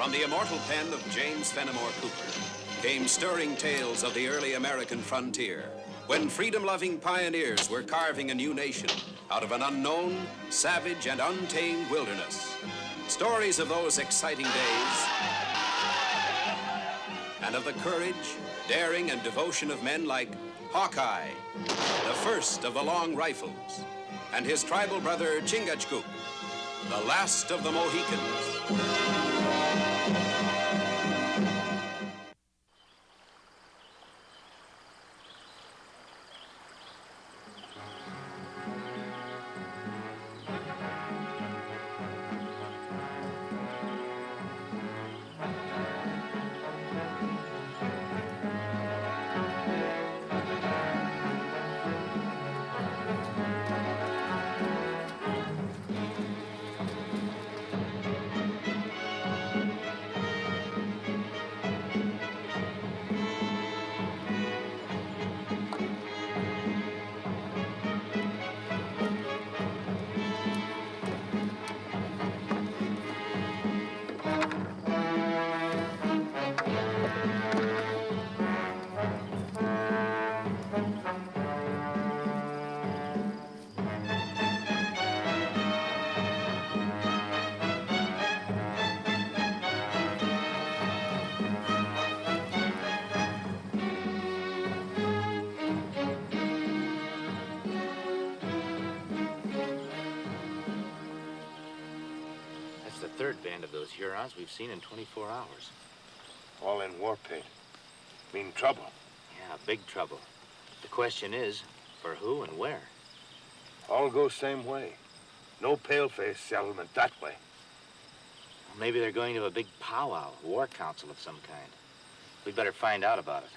From the immortal pen of James Fenimore Cooper came stirring tales of the early American frontier, when freedom-loving pioneers were carving a new nation out of an unknown, savage, and untamed wilderness. Stories of those exciting days and of the courage, daring, and devotion of men like Hawkeye, the first of the long rifles, and his tribal brother Chingachgook, the last of the Mohicans. The third band of those Hurons we've seen in 24 hours. All in war paint. Mean trouble. Yeah, big trouble. The question is, for who and where? All go same way. No paleface settlement that way. Well, maybe they're going to a big powwow, war council of some kind. We'd better find out about it.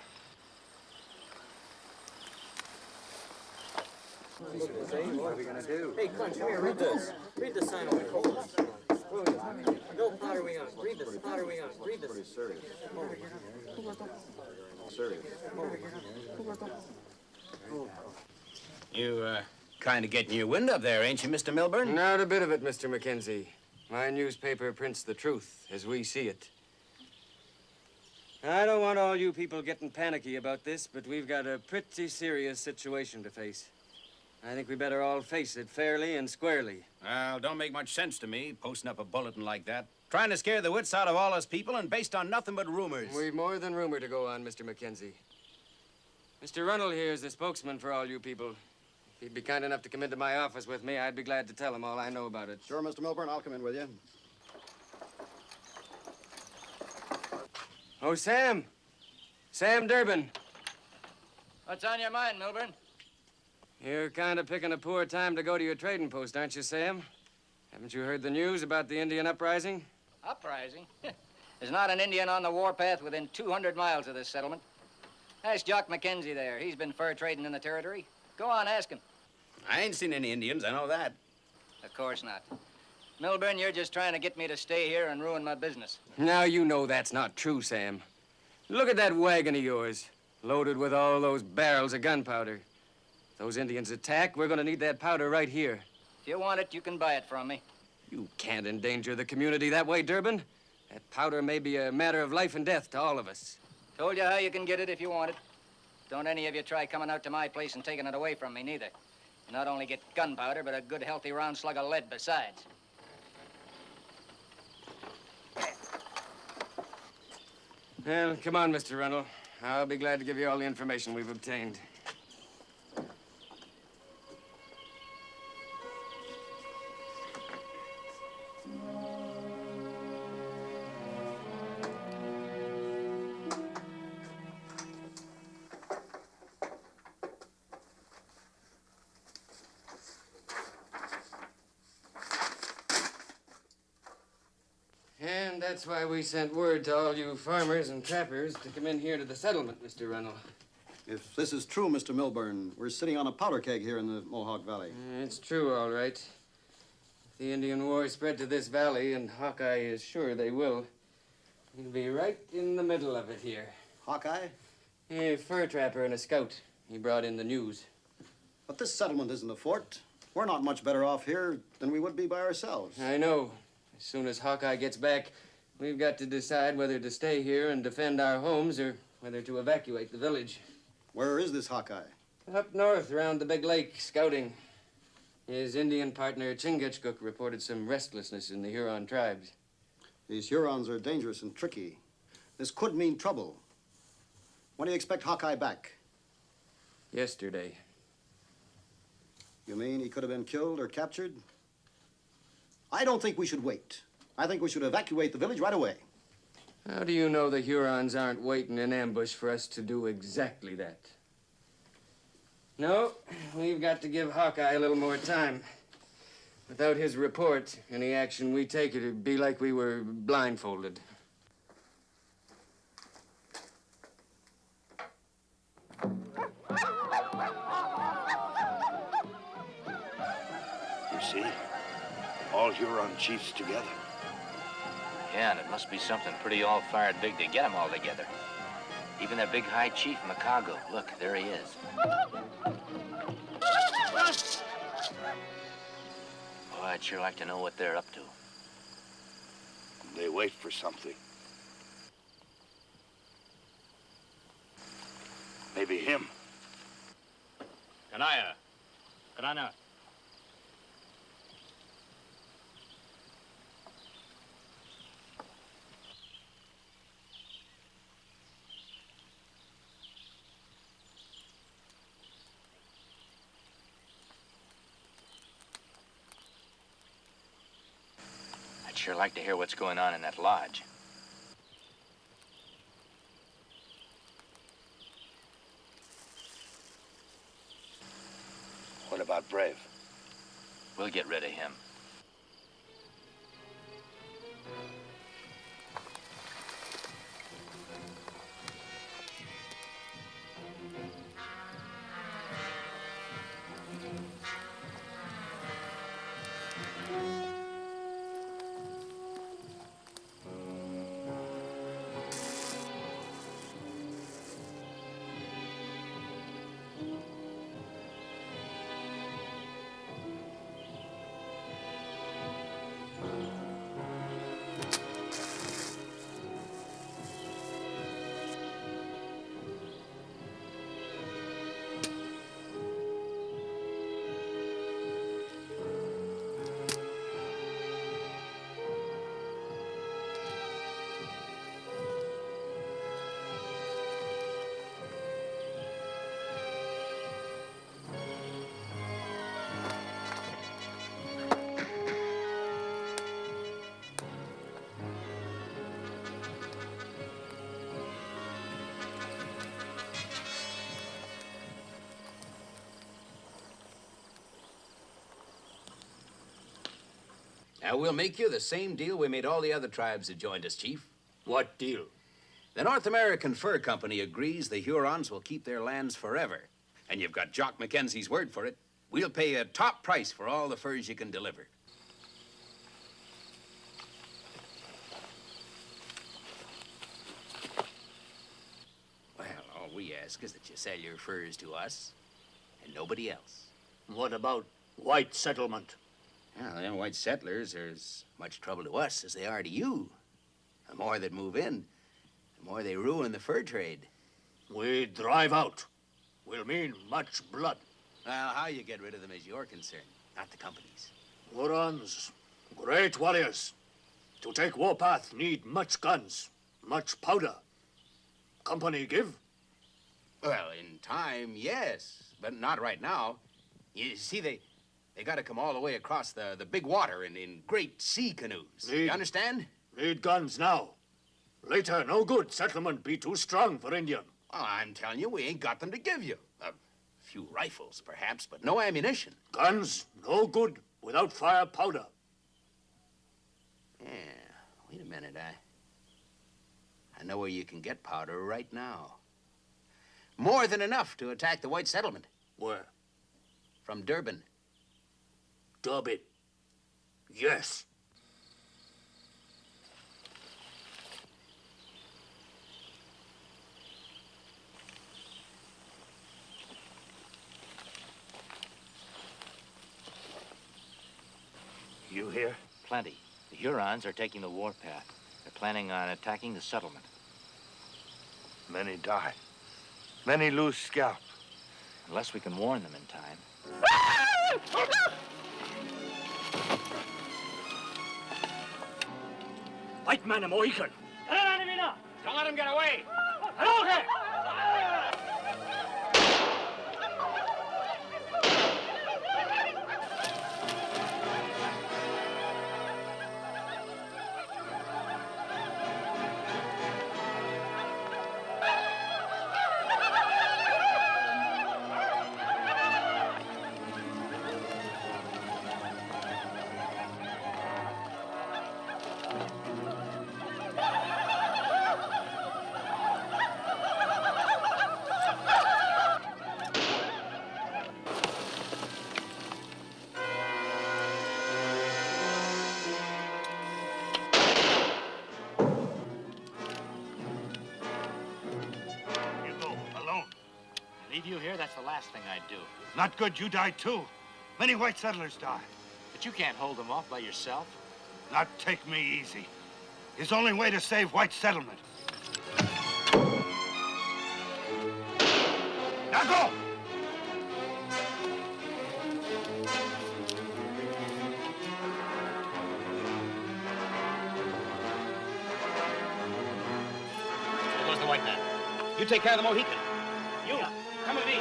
What are we gonna do? Hey, Clinch, come here, read this. Read the sign on the cold. No pottering on. Read this. Pottering on. Read this. Pretty serious. Serious. You, kind of getting your wind up there, ain't you, Mr. Milburn? Not a bit of it, Mr. McKenzie. My newspaper prints the truth as we see it. I don't want all you people getting panicky about this, but we've got a pretty serious situation to face. I think we better all face it fairly and squarely. Well, don't make much sense to me, posting up a bulletin like that. Trying to scare the wits out of all us people and based on nothing but rumors. We've more than rumor to go on, Mr. McKenzie. Mr. Runnell here is the spokesman for all you people. If he'd be kind enough to come into my office with me, I'd be glad to tell him all I know about it. Sure, Mr. Milburn, I'll come in with you. Oh, Sam. Sam Durbin. What's on your mind, Milburn? You're kind of picking a poor time to go to your trading post, aren't you, Sam? Haven't you heard the news about the Indian uprising? Uprising? There's not an Indian on the warpath within 200 miles of this settlement. Ask Jock McKenzie there. He's been fur trading in the territory. Go on, ask him. I ain't seen any Indians, I know that. Of course not. Milburn, you're just trying to get me to stay here and ruin my business. Now you know that's not true, Sam. Look at that wagon of yours, loaded with all those barrels of gunpowder. If those Indians attack, we're gonna need that powder right here. If you want it, you can buy it from me. You can't endanger the community that way, Durbin. That powder may be a matter of life and death to all of us. Told you how you can get it if you want it. Don't any of you try coming out to my place and taking it away from me, neither. You not only get gunpowder, but a good, healthy round slug of lead besides. Well, come on, Mr. Runnell. I'll be glad to give you all the information we've obtained. And that's why we sent word to all you farmers and trappers to come in here to the settlement, Mr. Runnell. If this is true, Mr. Milburn, we're sitting on a powder keg here in the Mohawk Valley. It's true, all right. If the Indian War spread to this valley, and Hawkeye is sure they will, we'll be right in the middle of it here. Hawkeye? A fur trapper and a scout. He brought in the news. But this settlement isn't a fort. We're not much better off here than we would be by ourselves. I know. As soon as Hawkeye gets back, We've got to decide whether to stay here and defend our homes or whether to evacuate the village. Where is this Hawkeye? Up north, around the big lake, scouting. His Indian partner, Chingachgook, reported some restlessness in the Huron tribes. These Hurons are dangerous and tricky. This could mean trouble. When do you expect Hawkeye back? Yesterday. You mean he could have been killed or captured? I don't think we should wait. I think we should evacuate the village right away. How do you know the Hurons aren't waiting in ambush for us to do exactly that? No, we've got to give Hawkeye a little more time. Without his report, any action we take, it'd be like we were blindfolded. You see? All Huron chiefs together. Yeah, and it must be something pretty all-fired big to get them all together. Even their big high chief, Makago. Look, there he is. Boy, I'd sure like to know what they're up to. They wait for something. Maybe him. Kanaya. Kanana. I'd sure like to hear what's going on in that lodge. What about Brave? We'll get rid of him. Now, we'll make you the same deal we made all the other tribes that joined us, Chief. What deal? The North American Fur Company agrees the Hurons will keep their lands forever. And you've got Jock McKenzie's word for it. We'll pay a top price for all the furs you can deliver. Well, all we ask is that you sell your furs to us and nobody else. What about white settlement? Well, them white settlers are as much trouble to us as they are to you. The more that move in, the more they ruin the fur trade. We drive out. Will mean much blood. Well, how you get rid of them is your concern, not the company's. Hurons, great warriors. To take warpath need much guns, much powder. Company give? Well, in time, yes, but not right now. You see, they got to come all the way across the big water in great sea canoes. You understand? Need guns now. Later, no good. Settlement be too strong for Indian. Well, I'm telling you, we ain't got them to give you. A few rifles, perhaps, but no ammunition. Guns, no good without fire powder. Yeah, wait a minute. I know where you can get powder right now. More than enough to attack the white settlement. Where? From Durban. Durban. Yes. You here? Plenty. The Hurons are taking the warpath. They're planning on attacking the settlement. Many die. Many lose scalp. Unless we can warn them in time. White man, a Mohican. Don't let him get away. You go, alone. Leave you here? That's the last thing I'd do. Not good, you die too. Many white settlers die. But you can't hold them off by yourself. Not take me easy. It's the only way to save white settlement. Now go! There goes the white man. You take care of the Mohican. You, come with me.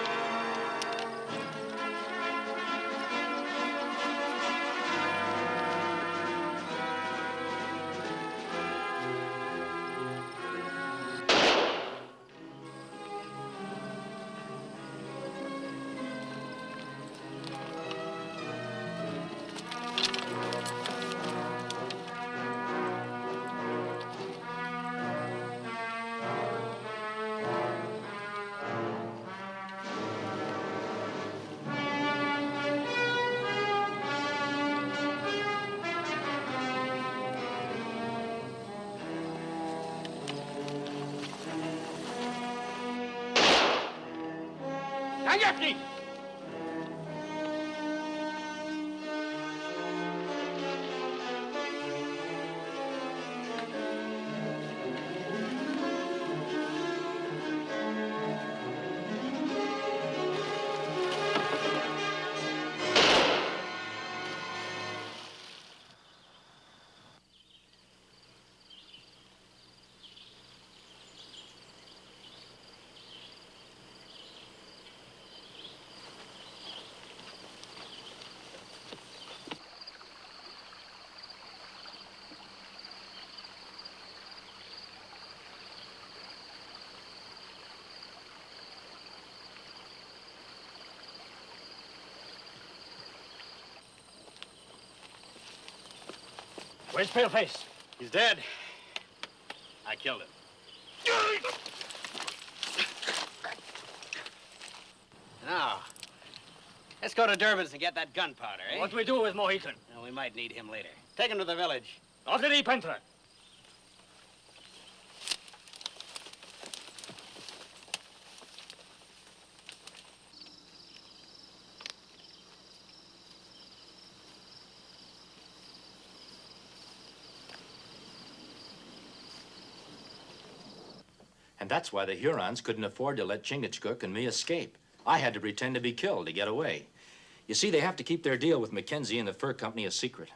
On your feet! Where's Paleface? He's dead. I killed him. Now, let's go to Durbin's and get that gunpowder, eh? What do we do with Mohican? Well, we might need him later. Take him to the village. Off the deep enter. And that's why the Hurons couldn't afford to let Chingachgook and me escape. I had to pretend to be killed to get away. You see, they have to keep their deal with McKenzie and the fur company a secret.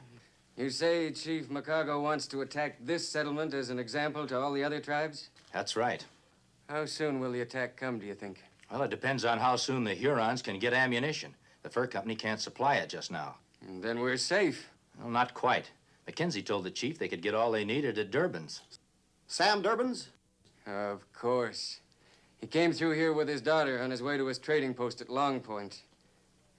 You say Chief McCargo wants to attack this settlement as an example to all the other tribes? That's right. How soon will the attack come, do you think? Well, it depends on how soon the Hurons can get ammunition. The fur company can't supply it just now. And then we're safe. Well, not quite. McKenzie told the chief they could get all they needed at Durbin's. Sam Durbin's? Of course. He came through here with his daughter on his way to his trading post at Long Point.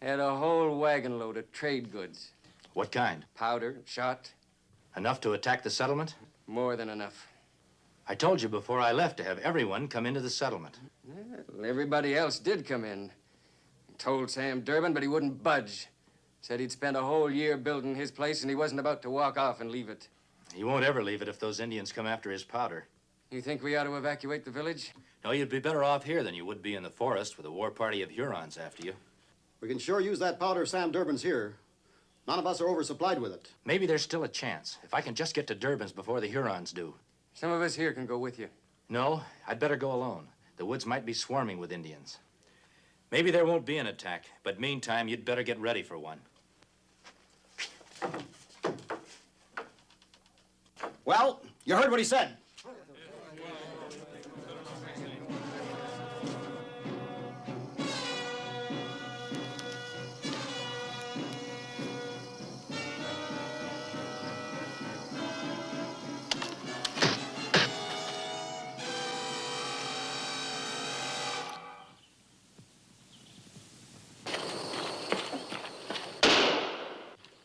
Had a whole wagon load of trade goods. What kind? Powder, shot. Enough to attack the settlement? More than enough. I told you before I left to have everyone come into the settlement. Well, everybody else did come in. Told Sam Durbin, but he wouldn't budge. Said he'd spent a whole year building his place and he wasn't about to walk off and leave it. He won't ever leave it if those Indians come after his powder. You think we ought to evacuate the village? No, you'd be better off here than you would be in the forest with a war party of Hurons after you. We can sure use that powder Sam Durbin's here. None of us are oversupplied with it. Maybe there's still a chance, if I can just get to Durban's before the Hurons do. Some of us here can go with you. No, I'd better go alone. The woods might be swarming with Indians. Maybe there won't be an attack, but meantime, you'd better get ready for one. Well, you heard what he said.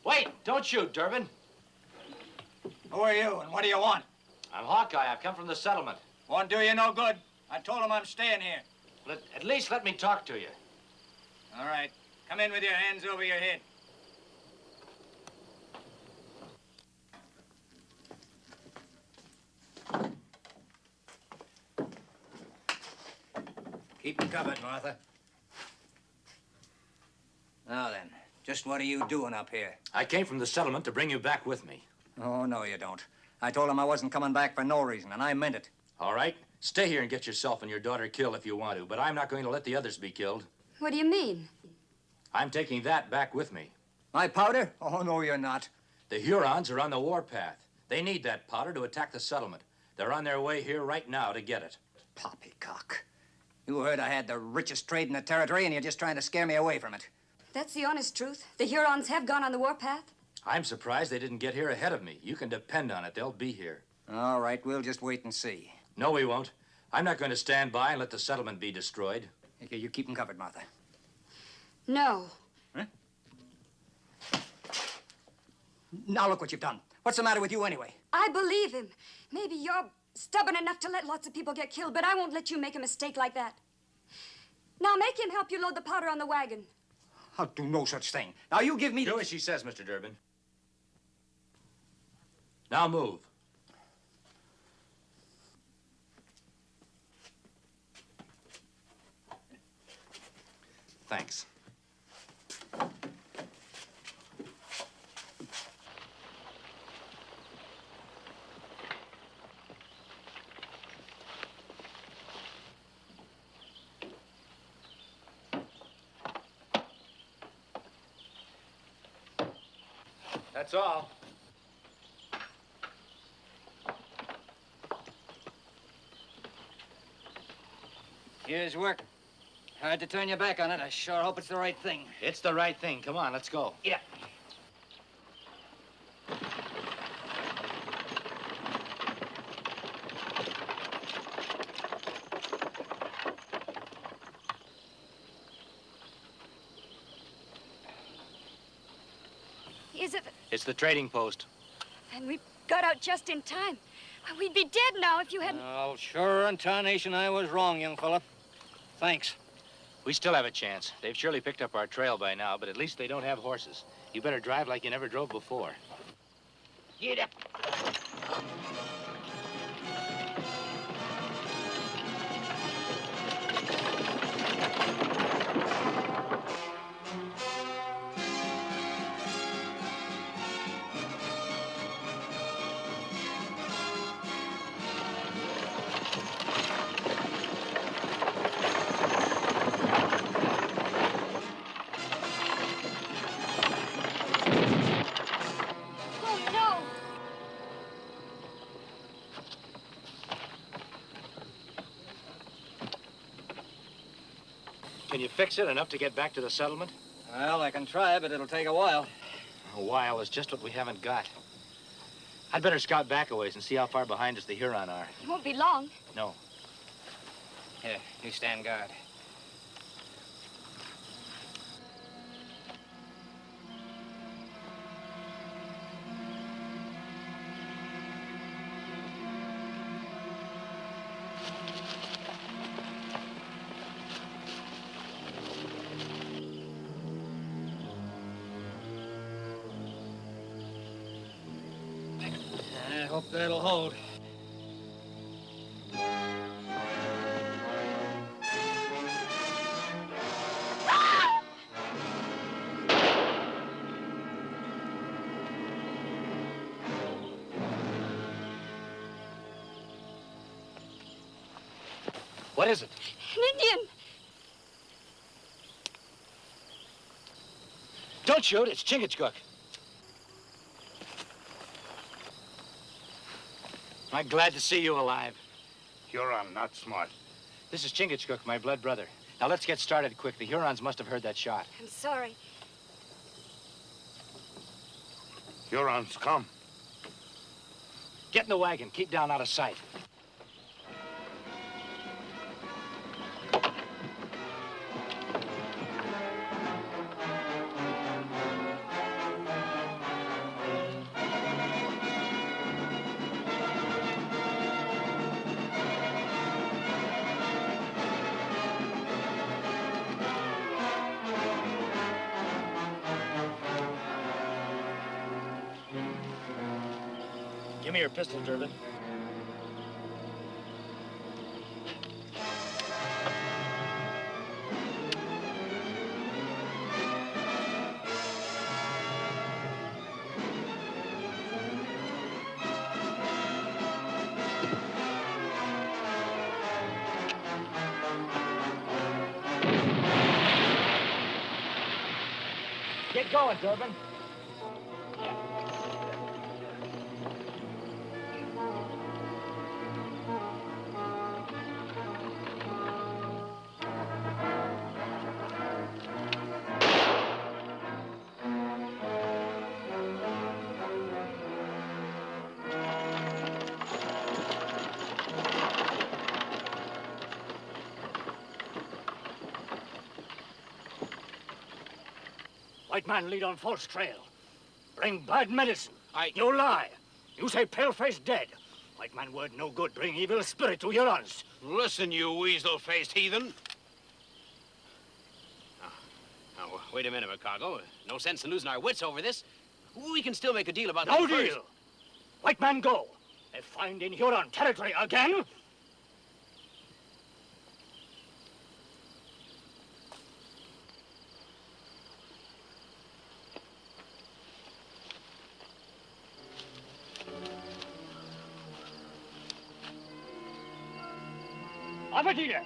Wait! Don't shoot, Durbin. Who are you and what do you want? I'm Hawkeye. I've come from the settlement. Won't do you no good. I told him I'm staying here. At least let me talk to you. All right. Come in with your hands over your head. Keep them covered, Martha. Now then, just what are you doing up here? I came from the settlement to bring you back with me. Oh, no, you don't. I told him I wasn't coming back for no reason, and I meant it. All right? Stay here and get yourself and your daughter killed if you want to, but I'm not going to let the others be killed. What do you mean? I'm taking that back with me. My powder? Oh, no, you're not. The Hurons are on the warpath. They need that powder to attack the settlement. They're on their way here right now to get it. Poppycock. You heard I had the richest trade in the territory, and you're just trying to scare me away from it. That's the honest truth. The Hurons have gone on the warpath. I'm surprised they didn't get here ahead of me. You can depend on it. They'll be here. All right, we'll just wait and see. No, we won't. I'm not going to stand by and let the settlement be destroyed. Okay, you keep them covered, Martha. No. Huh? Now look what you've done. What's the matter with you anyway? I believe him. Maybe you're stubborn enough to let lots of people get killed, but I won't let you make a mistake like that. Now make him help you load the powder on the wagon. I'll do no such thing. Now you give me Do as she says, Mr. Durbin. Now move. Thanks. That's all. Here's work. Hard to turn your back on it. I sure hope it's the right thing. It's the right thing. Come on, let's go. Yeah. Is it? It's the trading post. And we got out just in time. We'd be dead now if you hadn't. Oh, sure in tarnation I was wrong, young fella. Thanks. We still have a chance. They've surely picked up our trail by now, but at least they don't have horses. You better drive like you never drove before. Get up. Oh, no! Can you fix it enough to get back to the settlement? Well, I can try, but it'll take a while. A while is just what we haven't got. I'd better scout back a ways and see how far behind us the Huron are. It won't be long. No. Here, you stand guard. I hope that'll hold. What is it? An Indian. Don't shoot. It's Chingachgook. I'm glad to see you alive. Huron, not smart. This is Chingachgook, my blood brother. Now, let's get started quick. The Hurons must have heard that shot. I'm sorry. Hurons, come. Get in the wagon. Keep down out of sight. Give me your pistol, Durbin. Get going, Durbin. White man lead on false trail. Bring bad medicine. You lie. You say paleface dead. White man word no good. Bring evil spirit to Hurons. Listen, you weasel-faced heathen. Now, wait a minute, McCargo. No sense in losing our wits over this. We can still make a deal about No that first. deal. White man go. If find in Huron territory again, Abatida.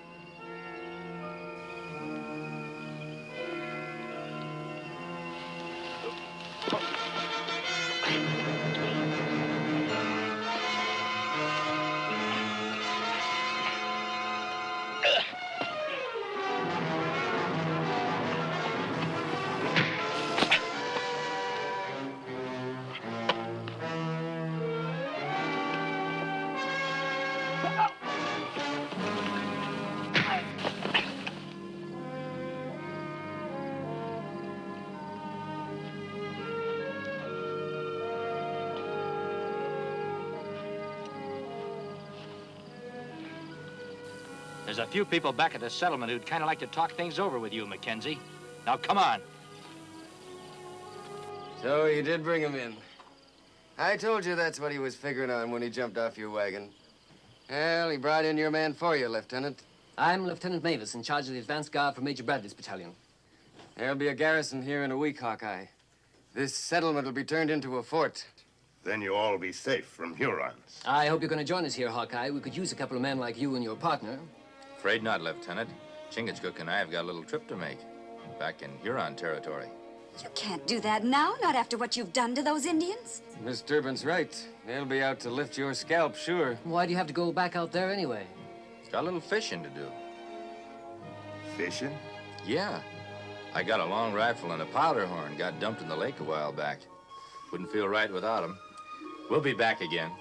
There's a few people back at the settlement who'd kind of like to talk things over with you, McKenzie. Now, come on. So you did bring him in. I told you that's what he was figuring on when he jumped off your wagon. Well, he brought in your man for you, Lieutenant. I'm Lieutenant Mavis, in charge of the advance guard for Major Bradley's battalion. There'll be a garrison here in a week, Hawkeye. This settlement will be turned into a fort. Then you'll all be safe from Hurons. I hope you're going to join us here, Hawkeye. We could use a couple of men like you and your partner. Afraid not, Lieutenant. Chingachgook and I have got a little trip to make. Back in Huron territory. You can't do that now, not after what you've done to those Indians. Miss Durbin's right. They'll be out to lift your scalp, sure. Why do you have to go back out there anyway? It's got a little fishing to do. Fishing? Yeah. I got a long rifle and a powder horn. Got dumped in the lake a while back. Wouldn't feel right without them. We'll be back again.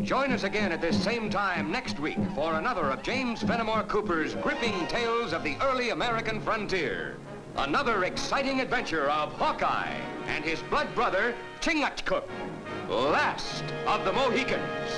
Join us again at this same time next week for another of James Fenimore Cooper's gripping tales of the early American frontier. Another exciting adventure of Hawkeye and his blood brother, Chingachgook, last of the Mohicans.